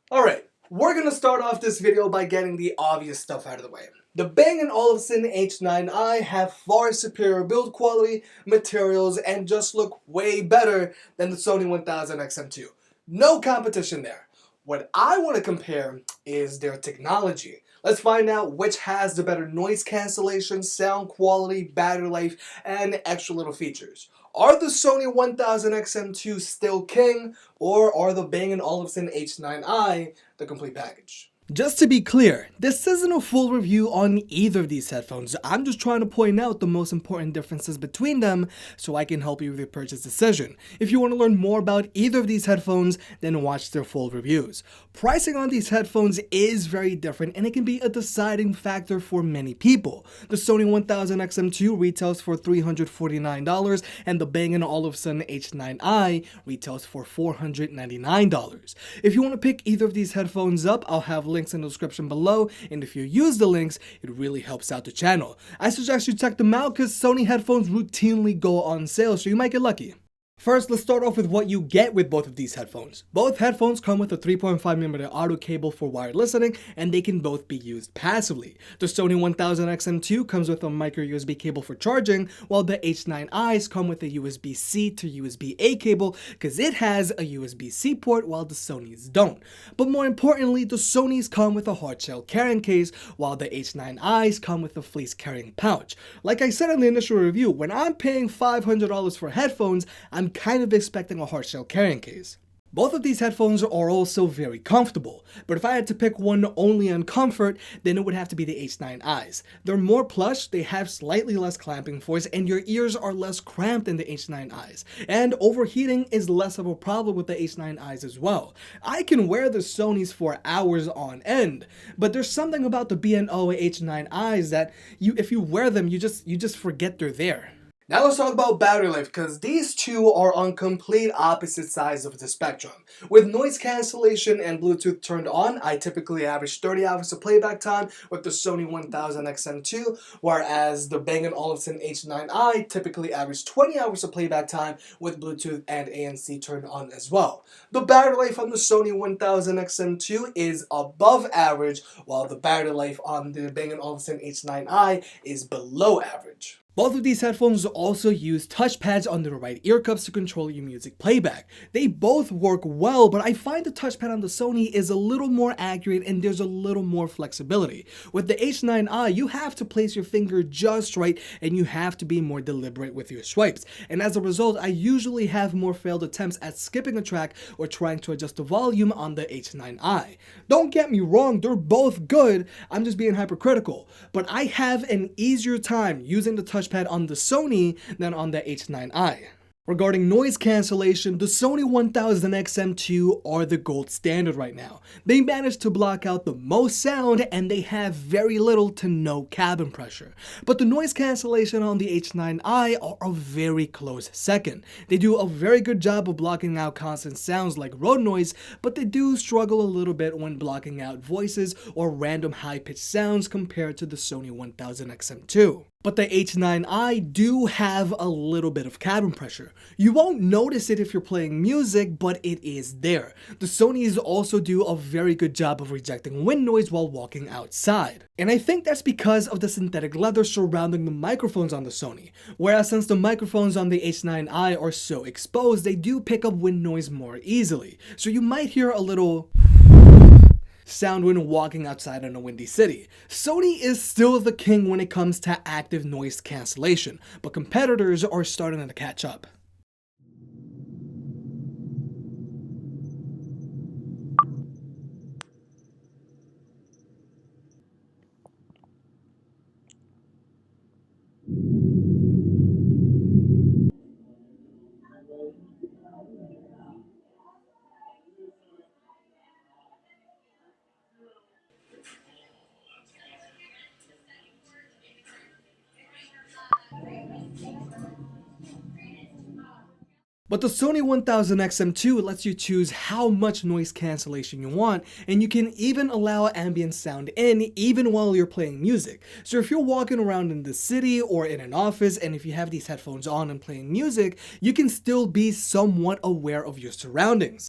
Alright, we're gonna start off this video by getting the obvious stuff out of the way. The Bang & Olufsen H9i have far superior build quality, materials, and just look way better than the Sony 1000XM2. No competition there. What I want to compare is their technology. Let's find out which has the better noise cancellation, sound quality, battery life, and extra little features. Are the Sony 1000XM2 still king, or are the Bang & Olufsen H9i the complete package? Just to be clear, this isn't a full review on either of these headphones. I'm just trying to point out the most important differences between them so I can help you with your purchase decision. If you want to learn more about either of these headphones, then watch their full reviews. Pricing on these headphones is very different and it can be a deciding factor for many people. The Sony 1000XM2 retails for $349 and the Bang & Olufsen H9i retails for $499. If you want to pick either of these headphones up, I'll have links in the description below, and if you use the links, it really helps out the channel. I suggest you check them out because Sony headphones routinely go on sale, so you might get lucky. First, let's start off with what you get with both of these headphones. Both headphones come with a 3.5mm audio cable for wired listening, and they can both be used passively. The Sony 1000XM2 comes with a micro USB cable for charging, while the H9i's come with a USB-C to USB-A cable because it has a USB-C port while the Sony's don't. But more importantly, the Sony's come with a hard shell carrying case, while the H9i's come with a fleece carrying pouch. Like I said in the initial review, when I'm paying $500 for headphones, I'm kind of expecting a hard shell carrying case. Both of these headphones are also very comfortable, but if I had to pick one only on comfort, then it would have to be the H9i's. They're more plush, they have slightly less clamping force, and your ears are less cramped in the H9i's. And overheating is less of a problem with the H9i's as well. I can wear the Sonys for hours on end, but there's something about the B&O H9i's that if you wear them, you just forget they're there. Now let's talk about battery life, because these two are on complete opposite sides of the spectrum. With noise cancellation and Bluetooth turned on, I typically average 30 hours of playback time with the Sony 1000XM2, whereas the Bang & Olufsen H9i typically average 20 hours of playback time with Bluetooth and ANC turned on as well. The battery life on the Sony 1000XM2 is above average, while the battery life on the Bang & Olufsen H9i is below average. Both of these headphones also use touchpads under the right ear cups to control your music playback. They both work well, but I find the touchpad on the Sony is a little more accurate and there's a little more flexibility. With the H9i, you have to place your finger just right and you have to be more deliberate with your swipes. And as a result, I usually have more failed attempts at skipping a track or trying to adjust the volume on the H9i. Don't get me wrong, they're both good, I'm just being hypercritical. But I have an easier time using the touchpad on the Sony than on the H9i. Regarding noise cancellation, the Sony 1000XM2 are the gold standard right now. They manage to block out the most sound and they have very little to no cabin pressure. But the noise cancellation on the H9i are a very close second. They do a very good job of blocking out constant sounds like road noise, but they do struggle a little bit when blocking out voices or random high-pitched sounds compared to the Sony 1000XM2. But the H9i do have a little bit of cabin pressure. You won't notice it if you're playing music, but it is there. The Sonys also do a very good job of rejecting wind noise while walking outside. And I think that's because of the synthetic leather surrounding the microphones on the Sony. Whereas since the microphones on the H9i are so exposed, they do pick up wind noise more easily. So you might hear a little sound when walking outside in a windy city. Sony is still the king when it comes to active noise cancellation, but competitors are starting to catch up. But the Sony 1000XM2 lets you choose how much noise cancellation you want, and you can even allow ambient sound in even while you're playing music. So if you're walking around in the city or in an office, and if you have these headphones on and playing music, you can still be somewhat aware of your surroundings.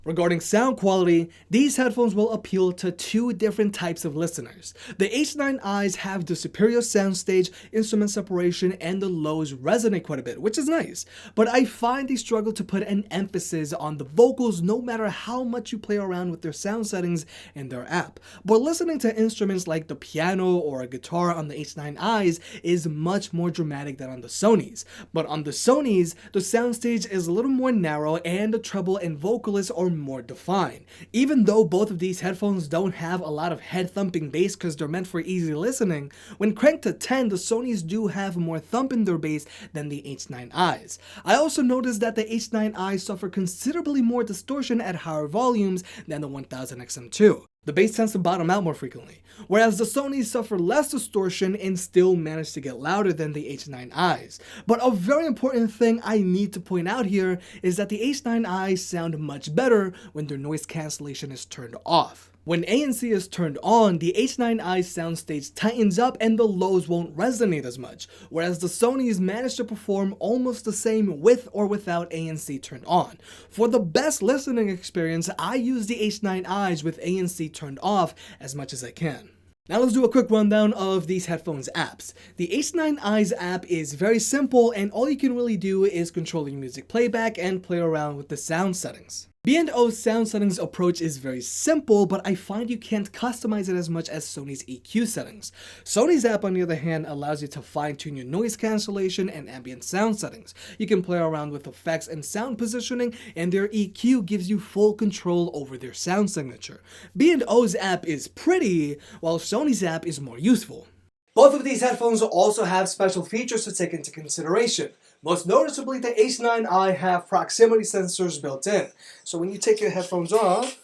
Regarding sound quality, these headphones will appeal to two different types of listeners. The H9i's have the superior soundstage, instrument separation, and the lows resonate quite a bit, which is nice. But I find they struggle to put an emphasis on the vocals no matter how much you play around with their sound settings in their app. But listening to instruments like the piano or a guitar on the H9i's is much more dramatic than on the Sony's. But on the Sony's, the soundstage is a little more narrow and the treble and vocalists are more defined. Even though both of these headphones don't have a lot of head-thumping bass because they're meant for easy listening, when cranked to 10, the Sonys do have more thump in their bass than the H9i's. I also noticed that the H9i suffer considerably more distortion at higher volumes than the 1000XM2. The bass tends to bottom out more frequently, whereas the Sonys suffer less distortion and still manage to get louder than the H9i's. But a very important thing I need to point out here is that the H9i's sound much better when their noise cancellation is turned off. When ANC is turned on, the H9i's soundstage tightens up and the lows won't resonate as much, whereas the Sonys manage to perform almost the same with or without ANC turned on. For the best listening experience, I use the H9i's with ANC turned off as much as I can. Now let's do a quick rundown of these headphones apps. The H9i's app is very simple and all you can really do is control your music playback and play around with the sound settings. B&O's sound settings approach is very simple, but I find you can't customize it as much as Sony's EQ settings. Sony's app, on the other hand, allows you to fine-tune your noise cancellation and ambient sound settings. You can play around with effects and sound positioning, and their EQ gives you full control over their sound signature. B&O's app is pretty, while Sony's app is more useful. Both of these headphones also have special features to take into consideration. Most noticeably, the H9i have proximity sensors built in. So when you take your headphones off,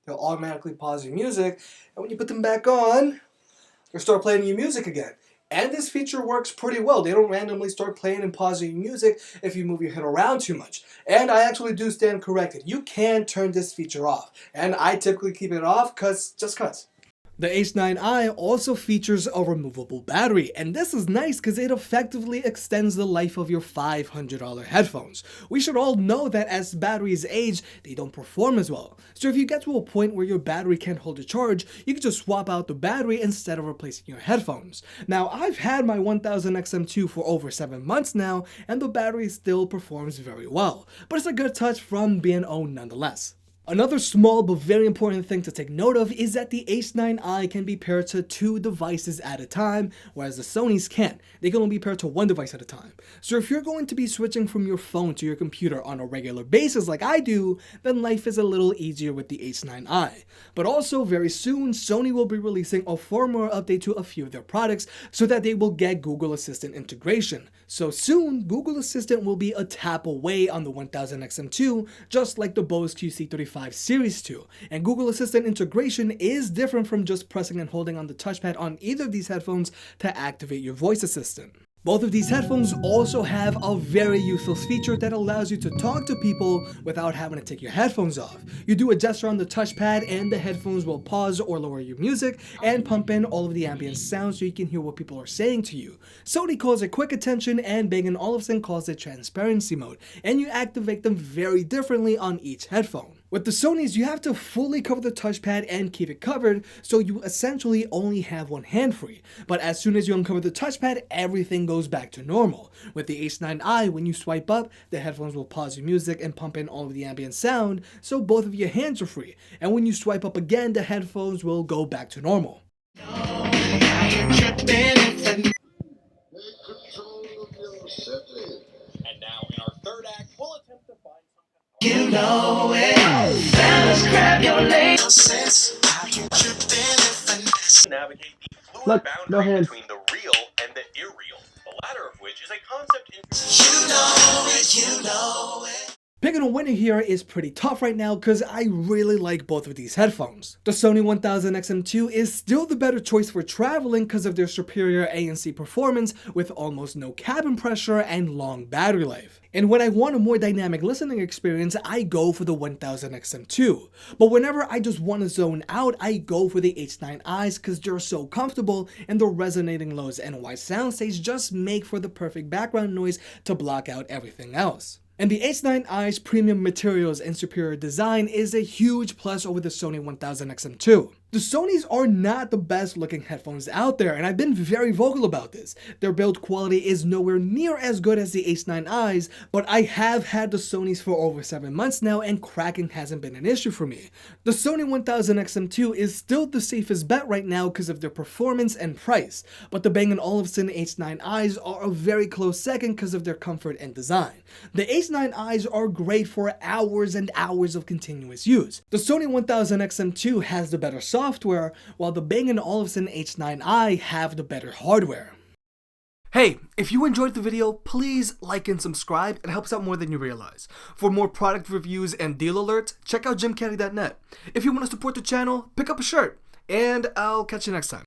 they'll automatically pause your music, and when you put them back on, they'll start playing your music again. And this feature works pretty well. They don't randomly start playing and pausing your music if you move your head around too much. And I actually do stand corrected. You can turn this feature off. And I typically keep it off just cause. The H9i also features a removable battery, and this is nice because it effectively extends the life of your $500 headphones. We should all know that as batteries age, they don't perform as well. So if you get to a point where your battery can't hold a charge, you can just swap out the battery instead of replacing your headphones. Now, I've had my 1000XM2 for over 7 months now, and the battery still performs very well. But it's a good touch from B&O nonetheless. Another small but very important thing to take note of is that the H9i can be paired to 2 devices at a time, whereas the Sonys can't. They can only be paired to 1 device at a time. So if you're going to be switching from your phone to your computer on a regular basis like I do, then life is a little easier with the H9i. But also very soon, Sony will be releasing a firmware update to a few of their products so that they will get Google Assistant integration. So soon, Google Assistant will be a tap away on the 1000XM2, just like the Bose QC35 Series 2, and Google Assistant integration is different from just pressing and holding on the touchpad on either of these headphones to activate your voice assistant. Both of these headphones also have a very useful feature that allows you to talk to people without having to take your headphones off. You do a gesture on the touchpad and the headphones will pause or lower your music and pump in all of the ambient sounds so you can hear what people are saying to you. Sony calls it quick attention and Bang & Olufsen calls it transparency mode, and you activate them very differently on each headphone. With the Sonys, you have to fully cover the touchpad and keep it covered, so you essentially only have one hand free. But as soon as you uncover the touchpad, everything goes back to normal. With the H9i, when you swipe up, the headphones will pause your music and pump in all of the ambient sound, so both of your hands are free. And when you swipe up again, the headphones will go back to normal. And now in our third act, we'll attempt to find something. You know it. Fellas, grab your legs. Navigate the fluid boundary between the real and the irreal, the latter of which is a concept in. You know it, you know it. Picking a winner here is pretty tough right now because I really like both of these headphones. The Sony 1000XM2 is still the better choice for traveling because of their superior ANC performance with almost no cabin pressure and long battery life. And when I want a more dynamic listening experience, I go for the 1000XM2. But whenever I just want to zone out, I go for the H9i's because they're so comfortable and the resonating lows and wide soundstage just make for the perfect background noise to block out everything else. And the H9i's premium materials and superior design is a huge plus over the Sony 1000XM2. The Sonys are not the best looking headphones out there, and I've been very vocal about this. Their build quality is nowhere near as good as the H9i's, but I have had the Sonys for over 7 months now and cracking hasn't been an issue for me. The Sony 1000XM2 is still the safest bet right now because of their performance and price, but the Bang & Olufsen H9i's are a very close second because of their comfort and design. The H9i's are great for hours and hours of continuous use. The Sony 1000XM2 has the better software, while the Bang & Olufsen H9i have the better hardware. Hey, if you enjoyed the video, please like and subscribe. It helps out more than you realize. For more product reviews and deal alerts, check out jimcaddy.net. If you want to support the channel, pick up a shirt, and I'll catch you next time.